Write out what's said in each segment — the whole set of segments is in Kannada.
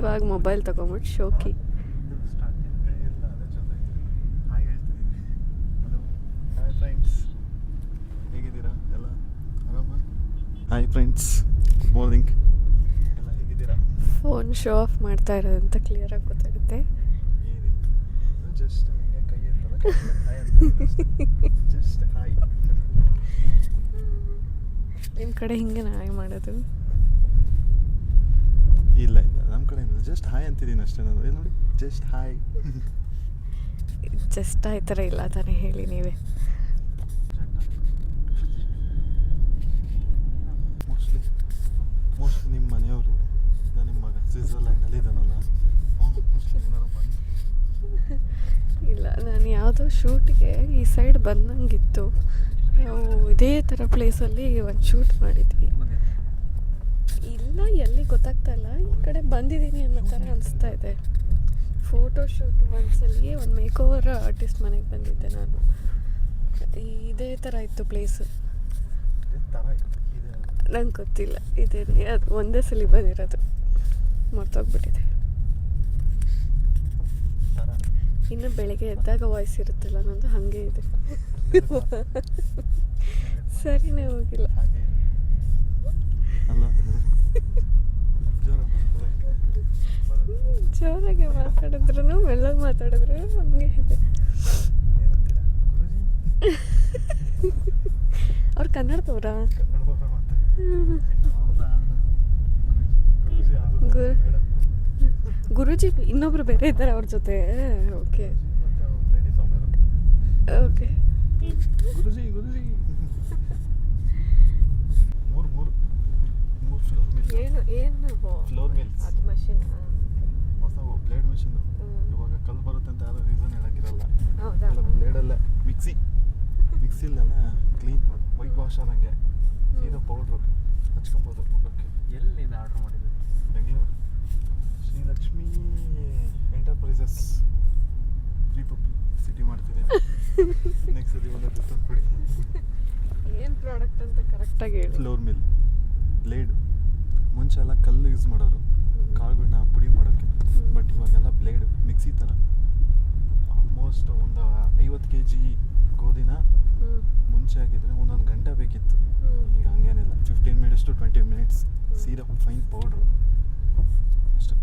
ಇವಾಗ ಮೊಬೈಲ್ ತೊಗೊಂಬಿಟ್ಟು ಶೋಕಿ. ಹೇಗಿದ್ದೀರಾ ಎಲ್ಲ ಆರಾಮ? Hi friends, good morning. ಎಲ್ಲ ಹೇಗಿದ್ದೀರಾ? ಫೋನ್ ಶೋ ಆಫ್ ಮಾಡ್ತಾ ಇರೋದಂತ ಕ್ಲಿಯರಾಗಿ ಗೊತ್ತಾಗುತ್ತೆ. ಏನಿಲ್ಲ, ಜಸ್ಟ್ ಹಿಂಗೆ ಕೈ ಎತ್ತಲ್ಲ, ಜಸ್ಟ್ ಹಾಯ್. ನಿಮ್ಮ ಕಡೆ ಹಿಂಗೆ ನಾಯಿ ಮಾಡೋದು? ಇಲ್ಲ ಇಲ್ಲ, ನಮ್ಮ ಕಡೆ ಜಸ್ಟ್ ಹಾಯ್ ಅಂತಿದ್ದೀನಿ ಅಷ್ಟೇ ನಾನು. ಏನು ನೋಡಿ, ಜಸ್ಟ್ ಹಾಯ್. ಜಸ್ಟ್ ಆ ಥರ ಇಲ್ಲ ತಾನೇ, ಹೇಳಿ ನೀವೇ. ಮೋಸ್ಟ್ಲಿ ನಿಮ್ಮ ಮನೆಯವರು ಇಲ್ಲ, ನಿಮ್ಮ ಮಗ ಸ್ವಿಟ್ಜರ್ಲ್ಯಾಂಡಲ್ಲಿ ಇದ್ದಾನಲ್ಲ, ಮೋಸ್ಟ್ಲಿ ಏನಾರು ಬಂದು. ಇಲ್ಲ, ನಾನು ಯಾವುದೋ ಶೂಟಿಗೆ ಈ ಸೈಡ್ ಬಂದಂಗಿತ್ತು. ನಾವು ಇದೇ ಥರ ಪ್ಲೇಸಲ್ಲಿ ಒಂದು ಶೂಟ್ ಮಾಡಿದ್ವಿ. ಇಲ್ಲ, ಎಲ್ಲಿ ಗೊತ್ತಾಗ್ತಾ ಇಲ್ಲ. ಈ ಕಡೆ ಬಂದಿದ್ದೀನಿ ಅನ್ನೋ ಥರ ಅನಿಸ್ತಾ ಇದೆ. ಫೋಟೋ ಶೂಟ್ ಒಂದ್ಸಲಿ ಒಂದು ಮೇಕೋವರ್ ಆರ್ಟಿಸ್ಟ್ ಮನೆಗೆ ಬಂದಿದ್ದೆ ನಾನು. ಇದೇ ಥರ ಇತ್ತು ಪ್ಲೇಸು. ನಂಗೆ ಗೊತ್ತಿಲ್ಲ, ಇದೇ ಅದು ಒಂದೇ ಸಲ ಬಂದಿರೋದು, ಮರ್ತೋಗ್ಬಿಟ್ಟಿದೆ. ಇನ್ನು ಬೆಳಗ್ಗೆ ಎದ್ದಾಗ ವಾಯ್ಸ್ ಇರುತ್ತಲ್ಲ ನಂದು, ಹಾಗೆ ಇದೆ. ಸರಿನೇ ಹೋಗಿಲ್ಲ. ಜೋರಾಗಿ ಮಾತಾಡಿದ್ರು ಮೆಲ್ಲಗೆ ಮಾತಾಡಿದ್ರು ಹಂಗೆ ಇದೆ. ಅವ್ರು ಕನ್ನಡದವ್ರಾ? ಗುರುಜಿ ಇನ್ನೊಬ್ರು ಬೇರೆ ಇದ್ದಾರೆ ಅವ್ರ ಜೊತೆ. Okay okay. ಗುರುಜಿ ಗುರುಜಿ ಮೂರು ಏನು ಫ್ಲೋರ್ ಮಿಲ್ಸ್. ಅದು ಮಷಿನ್ ಹೊಸವು ಬ್ಲೇಡ್ ಮಿಷಿನ್. ಇವಾಗ ಕಲ್ಲು ಬರುತ್ತೆ ಅಂತ ಯಾರು ರೀಸನ್ ಹೇಳಂಗಿರಲ್ಲ. ಹೌದಾ? ಬ್ಲೇಡಲ್ಲೇ ಮಿಕ್ಸಿ ಇಲ್ಲಲ್ಲ, ಕ್ಲೀನ್ ವೈಟ್ ವಾಶ್ ಆದಂಗೆ ಸೀದಾ ಪೌಡ್ರು ಹಚ್ಕೊಬೋದು ಮುಖಕ್ಕೆ. ಎಲ್ಲಿಂದ ಆರ್ಡ್ರ್ ಮಾಡಿದ್ವಿ? Bengaluru Srilakshmi enterprises. Free city ಮಾಡ್ತಿದ್ದೀನಿ. ನೆಕ್ಸ್ಟ್ ಸರಿ ಒಂದು ಡಿಸ್ಕೌಂಟ್ ಕೊಡಿ. ಏನು ಪ್ರಾಡಕ್ಟ್ ಅಂತ ಕರೆಕ್ಟಾಗಿ ಹೇಳಿ. Floor mill blade. ಮುಂಚೆ ಎಲ್ಲ ಕಲ್ಲು ಯೂಸ್ ಮಾಡೋರು ಕಾಳುಗಳನ್ನ ಪುಡಿ ಮಾಡೋಕ್ಕೆ, ಬಟ್ ಇವಾಗೆಲ್ಲ ಬ್ಲೇಡ್ ಮಿಕ್ಸಿ ಥರ. ಆಲ್ಮೋಸ್ಟ್ ಒಂದು 50 kg ಗೋಧಿನ ಮುಂಚೆ ಆಗಿದ್ರೆ ಒಂದೊಂದು ಗಂಟೆ ಬೇಕಿತ್ತು. ಈಗ ಹಂಗೇನಿಲ್ಲ, 15 minutes to 20 minutes ಸೀದಾ ಫೈನ್ ಪೌಡ್ರು ಅಷ್ಟೇ.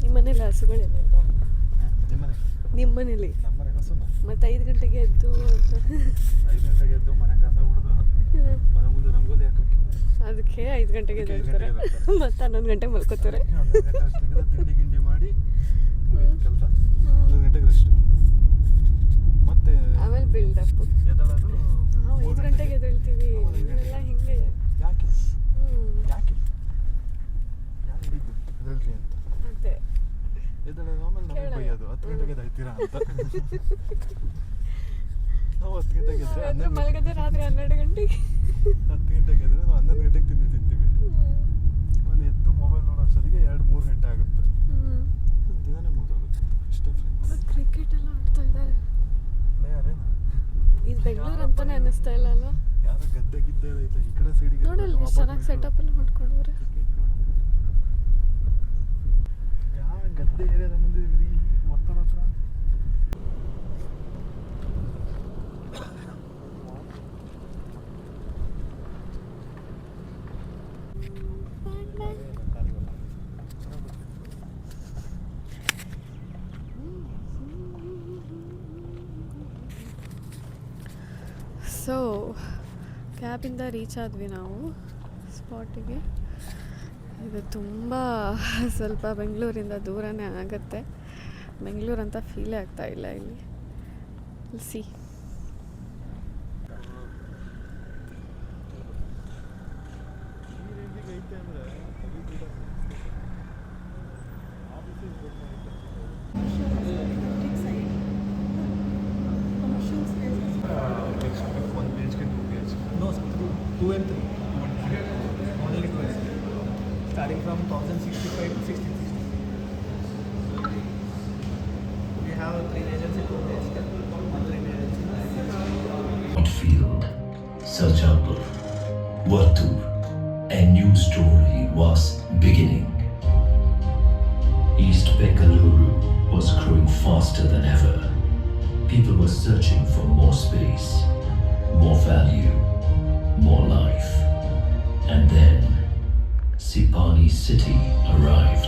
ನಿಮ್ಮ ಮನೇಲಿ ಹಸುಗಳೆಲ್ಲ ಇದ್ದಾವೆ? ನಿಮ್ಮ ಮನೇಲಿ? ನಮ್ಮ ಮನೆ ಹಸುನ ಮತ್ತು 5 ಗಂಟೆಗೆ ಎದ್ದು 5 ಗಂಟೆಗೆ ಎದ್ದು ಮನೆ ಕಸ ಹೊಡೆದು ಮನೆ ಮುಂದೆ ರಂಗೋಲಿ ಹಾಕೋಕ್ಕೆ, ಅದಕ್ಕೆ 5 ಗಂಟೆಗೆ ಎದ್ದೇಳ್ತಾರೆ. ಮತ್ತು 11 ಗಂಟೆಗೆ ಮಲ್ಕೋತಾರೆ. 11 ಗಂಟೆ ಅಷ್ಟೊತ್ತಿಗೆಲ್ಲ ತಿಂಡಿ ಗಿಂಡಿ ಮಾಡಿ ಕೆಲಸ. 11 ಗಂಟೆಗೆ ರೆಸ್ಟ್, ಮತ್ತೆ ಆಮೇಲೆ ಬಿಲ್ಡಪ್. ಎದ್ದೇಳೋದು ನಾವು 5 ಗಂಟೆಗೆ ಎದ್ದೇಳ್ತೀವಿ. ಇವೆಲ್ಲ ಹಿಂಗೆ ಯಾಕೆ ಯಾಕೆ ಯಾರು ಹಿಡಿದ್ದು ಎದ್ದೇಳ್ರಿ ಅಂತ? ಅದೇ ಎದ್ದೇಳೋದು, ಆಮೇಲೆ ನಮಗೆ ಬೈಯೋದು 10 ಗಂಟೆಗೆ ಎದ್ದಾಯ್ತೀರಾ ಅಂತ. ನಾವು 10 ಗಂಟೆಗೆ ಎದ್ರೆ ಮಲಗದೆ ರಾತ್ರಿ 12 ಗಂಟೆಗೆ. 10 ಗಂಟೆಗೆ ಎದ್ರೆ ನಾವು 11 ಗಂಟೆಗೆ ತಿಂತೀವಿ. ಆಮೇಲೆ ಎದ್ದು ಮೊಬೈಲ್ ನೋಡೋ ಅಷ್ಟೊತ್ತಿಗೆ 2-3 ಗಂಟೆ ಆಗುತ್ತೆ. ದಿನನೇ ಮುಗಿದೋಗುತ್ತೆ. ಇಷ್ಟೇ ಫ್ರೆಂಡ್ಸ್. ಕ್ರಿಕೆಟ್ ಎಲ್ಲ ಆಡ್ತಾ ಇದ್ದಾರೆ. ಪ್ಲೇಯರ್ ಏನಾ ಇದು ಬೆಂಗಳೂರು ಅಂತಾನೆ ಅನ್ನಿಸ್ತಾ ಇಲ್ಲ ಅಲ್ವಾ? ಯಾರೋ ಗದ್ದೆ ಗಿದ್ದೆ ಐತೆ ಈ ಕಡೆ ಸೈಡಿಗೆ. ನೋಡಲ್ಲ ಎಷ್ಟು ಚೆನ್ನಾಗಿ ಸೆಟಪ್ ಎಲ್ಲ ಮಾಡ್ಕೊಂಡವ್ರೆ. ಯಾವ ಗದ್ದೆ ಏರಿಯಾದ ಮುಂದೆ ಇಲ್ಲಿ ಒತ್ತಡ ಹತ್ರ. ಸೊ ಕ್ಯಾಬಿಂದ ರೀಚ್ ಆದ್ವಿ ನಾವು ಸ್ಪಾಟಿಗೆ. ಇದು ತುಂಬ ಸ್ವಲ್ಪ ಬೆಂಗಳೂರಿಂದ ದೂರನೇ ಆಗುತ್ತೆ. ಬೆಂಗಳೂರು ಅಂತ ಫೀಲೇ ಆಗ್ತಾ ಇಲ್ಲ ಇಲ್ಲಿ. C Two and three. Only twice. Starting from 1065 to 1660. We have 3 agents in Bhubaneswar, 1 train agency. Field, Sarjapur, Vartur, A new story was beginning. East Bengaluru was growing faster than ever. People were searching for more space, more value, more life. And then, Sipani City arrived.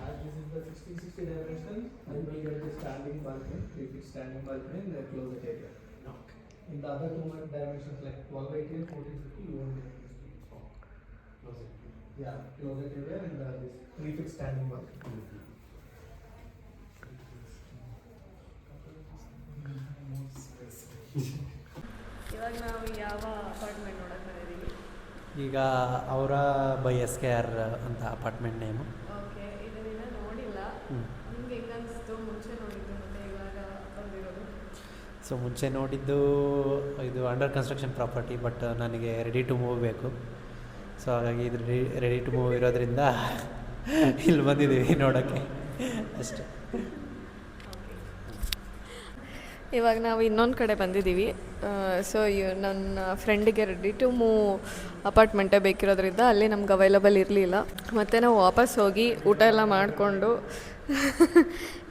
As this is the 1660 dimension, you will get the standing balcony, 3 feet standing balcony in the closet area. In the other two dimensions like 1280 and 1450, you won't get this. Closet. Yeah, closet area and this 3 feet standing balcony. ಇವಾಗ ನಾವು ಯಾವ ಅಪಾರ್ಟ್ಮೆಂಟ್ ನೋಡಕ್ಕೆ ಬಂದಿದ್ದೀವಿ? ಈಗ ಅವರ ಬೈ ಎಸ್ ಕೆ ಆರ್ ಅಂತ ಅಪಾರ್ಟ್ಮೆಂಟ್ ನೇಮು. ಓಕೆ, ಇದನ್ನ ನೋಡಿಲ್ಲ. ನಿಮ್ಗೆ ಹೆಂಗೆ ಅನಿಸ್ತು ಮುಂಚೆ ನೋಡಿದ್ದು ಮತ್ತು ಇವಾಗ ಬಂದಿರೋದು? ಸೊ ಮುಂಚೆ ನೋಡಿದ್ದು ಇದು ಅಂಡರ್ ಕನ್ಸ್ಟ್ರಕ್ಷನ್ ಪ್ರಾಪರ್ಟಿ, ಬಟ್ ನನಗೆ ರೆಡಿ ಟು ಮೂವ್ ಬೇಕು. ಸೊ ಹಾಗಾಗಿ ಇದು ರೆಡಿ ಟು ಮೂವ್ ಇರೋದ್ರಿಂದ ಇಲ್ಲಿ ಬಂದಿದ್ದೀವಿ ನೋಡೋಕ್ಕೆ ಅಷ್ಟೇ. ಇವಾಗ ನಾವು ಇನ್ನೊಂದು ಕಡೆ ಬಂದಿದ್ದೀವಿ. ಸೊ ನನ್ನ ಫ್ರೆಂಡಿಗೆ ರೆಡಿ ಟು ಮೂವ್ ಅಪಾರ್ಟ್ಮೆಂಟೇ ಬೇಕಿರೋದ್ರಿಂದ ಅಲ್ಲಿ ನಮ್ಗೆ ಅವೈಲಬಲ್ ಇರಲಿಲ್ಲ. ಮತ್ತು ನಾವು ವಾಪಸ್ ಹೋಗಿ ಊಟ ಎಲ್ಲ ಮಾಡಿಕೊಂಡು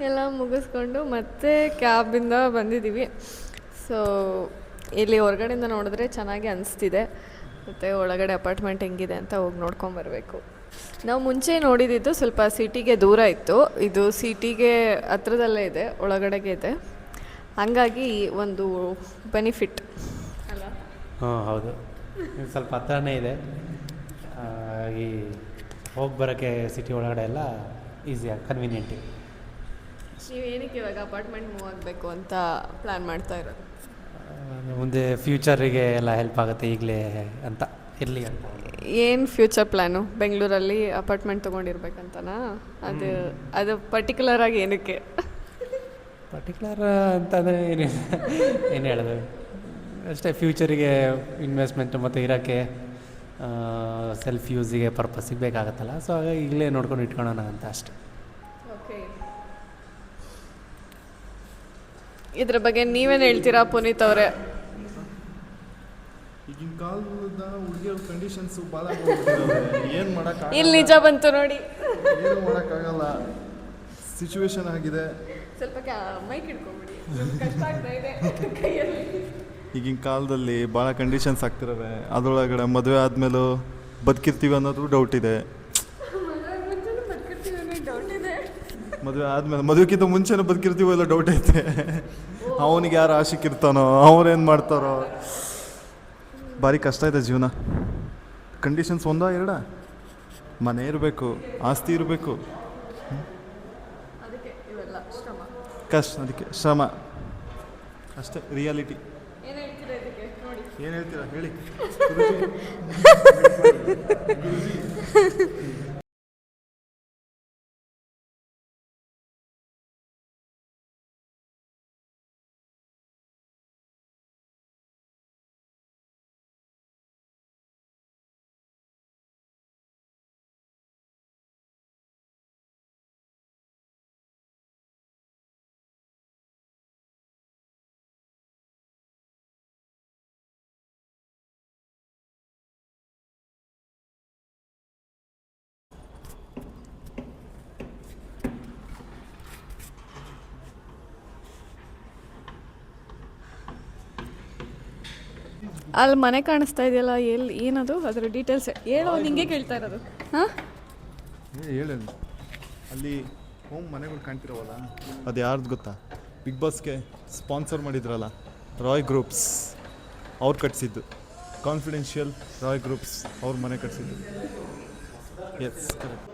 ಎಲ್ಲ ಮುಗಿಸ್ಕೊಂಡು ಮತ್ತೆ ಕ್ಯಾಬಿಂದ ಬಂದಿದ್ದೀವಿ. ಸೊ ಇಲ್ಲಿ ಹೊರಗಡೆಯಿಂದ ನೋಡಿದ್ರೆ ಚೆನ್ನಾಗಿ ಅನಿಸ್ತಿದೆ. ಮತ್ತು ಒಳಗಡೆ ಅಪಾರ್ಟ್ಮೆಂಟ್ ಹೆಂಗಿದೆ ಅಂತ ಹೋಗಿ ನೋಡ್ಕೊಂಬರ್ಬೇಕು. ನಾವು ಮುಂಚೆ ನೋಡಿದ್ದು ಸ್ವಲ್ಪ ಸಿಟಿಗೆ ದೂರ ಇತ್ತು. ಇದು ಸಿಟಿಗೆ ಹತ್ರದಲ್ಲೇ ಇದೆ, ಒಳಗಡೆಗೆ ಇದೆ. ಹಂಗಾಗಿ ಒಂದು ಬೆನಿಫಿಟ್ ಅಲ್ಲ? ಹಾಂ ಹೌದು, ಇದು ಸ್ವಲ್ಪ ಹತ್ರನೇ ಇದೆ. ಹಾಗಾಗಿ ಹೋಗಿ ಬರೋಕ್ಕೆ ಸಿಟಿ ಒಳಗಡೆ ಎಲ್ಲ ಈಸಿಯಾಗಿ ಕನ್ವೀನಿಯೆಂಟಿಗೆ. ನೀವು ಏನಕ್ಕೆ ಇವಾಗ ಅಪಾರ್ಟ್ಮೆಂಟ್ ಮೂವ್ ಆಗಬೇಕು ಅಂತ ಪ್ಲ್ಯಾನ್ ಮಾಡ್ತಾ ಇರೋದು? ಮುಂದೆ ಫ್ಯೂಚರಿಗೆ ಎಲ್ಲ ಹೆಲ್ಪ್ ಆಗುತ್ತೆ ಈಗಲೇ ಅಂತ ಇರಲಿ ಅಂತ. ಏನು ಫ್ಯೂಚರ್ ಪ್ಲ್ಯಾನು? ಬೆಂಗಳೂರಲ್ಲಿ ಅಪಾರ್ಟ್ಮೆಂಟ್ ತೊಗೊಂಡಿರ್ಬೇಕಂತನಾ? ಅದು ಪರ್ಟಿಕ್ಯುಲರಾಗಿ ಏನಕ್ಕೆ? ಪರ್ಟಿಕ್ಯುಲರ್ ಅಂತಂದರೆ ಏನು ಹೇಳೋದು, ಅಷ್ಟೇ ಫ್ಯೂಚರಿಗೆ ಇನ್ವೆಸ್ಟ್ಮೆಂಟು ಮತ್ತು ಇರೋಕ್ಕೆ ಸೆಲ್ಫ್ ಯೂಸಿಗೆ ಪರ್ಪಸ್ಸಿಗೆ ಬೇಕಾಗತ್ತಲ್ಲ. ಸೊ ಹಾಗಾಗಿ ಈಗಲೇ ನೋಡ್ಕೊಂಡು ಇಟ್ಕೊಳ್ಳೋಣ ಅಂತ ಅಷ್ಟೆ. ಓಕೆ, ಇದ್ರ ಬಗ್ಗೆ ನೀವೇನು ಹೇಳ್ತೀರಾ ಪುನೀತ್ ಅವರೇ? ಈಗಿನ ಕಾಲದ ಹುಡುಗಿಯರ ಕಂಡೀಷನ್ಸು ಭಾಳ ಏನು ಮಾಡೋಕ್ಕಾಗಲ್ಲ. ಇಲ್ಲಿ ನಿಜ ಬಂತು ನೋಡಿ. ಏನು ಮಾಡೋಕ್ಕಾಗಲ್ಲ, ಸಿಚುವೇಶನ್ ಆಗಿದೆ. ಸ್ವಲ್ಪ ಮೈಕ್ ಇಟ್ಕೊಂಬಿಡಿ, ಕಷ್ಟ ಆಗ್ತಾ ಇದೆ ಕೈಯಲ್ಲಿ. ಈಗಿನ ಕಾಲದಲ್ಲಿ ಭಾಳ ಕಂಡೀಷನ್ಸ್ ಆಗ್ತಿರವೆ. ಅದರೊಳಗಡೆ ಮದುವೆ ಆದಮೇಲೂ ಬದುಕಿರ್ತೀವಿ ಅನ್ನೋದು ಡೌಟ್ ಇದೆ. ಮದುವೆ ಆದಮೇಲೆ, ಮದುವೆಗಿಂತ ಮುಂಚೆನೇ ಬದುಕಿರ್ತೀವೋ ಎಲ್ಲ ಡೌಟ್ ಐತೆ. ಅವನಿಗೆ ಯಾರು ಆಶಿಕಿರ್ತಾನೋ, ಅವ್ರೇನು ಮಾಡ್ತಾರೋ, ಭಾರಿ ಕಷ್ಟ ಇದೆ ಜೀವನ. ಕಂಡೀಷನ್ಸ್ ಒಂದಾ ಎರಡಾ? ಮನೆ ಇರಬೇಕು, ಆಸ್ತಿ ಇರಬೇಕು, ಕಷ್ಟ, ಅದಕ್ಕೆ ಶ್ರಮ ಅಷ್ಟೇ ರಿಯಾಲಿಟಿ. ಏನು ಹೇಳ್ತೀರಾ ಇದಕ್ಕೆ? ನೋಡಿ. ಏನು ಹೇಳ್ತೀರಾ ಹೇಳಿ. ಅಲ್ಲಿ ಮನೆ ಕಾಣಿಸ್ತಾ ಇದೆಯಲ್ಲ, ಎಲ್ಲಿ ಏನದು ಅದರ ಡೀಟೇಲ್ಸ್ ಹೇಳೋ, ನಿಂಗೆ ಕೇಳ್ತಾ ಇರೋದು. ಹಾಂ, ಹೇಳಿ. ಅಲ್ಲಿ ಹೋಮ್ ಮನೆಗಳು ಕಾಣ್ತಿರೋವಲ್ಲ, ಅದು ಯಾರ್ದು ಗೊತ್ತಾ? ಬಿಗ್ ಬಾಸ್ಗೆ ಸ್ಪಾನ್ಸರ್ ಮಾಡಿದ್ರಲ್ಲ, ರಾಯ್ ಗ್ರೂಪ್ಸ್ ಅವ್ರು ಕಟ್ಸಿದ್ದು. ಕಾನ್ಫಿಡೆನ್ಷಿಯಲ್ ರಾಯ್ ಗ್ರೂಪ್ಸ್ ಅವ್ರ ಮನೆ ಕಟ್ಸಿದ್ದು. S, correct.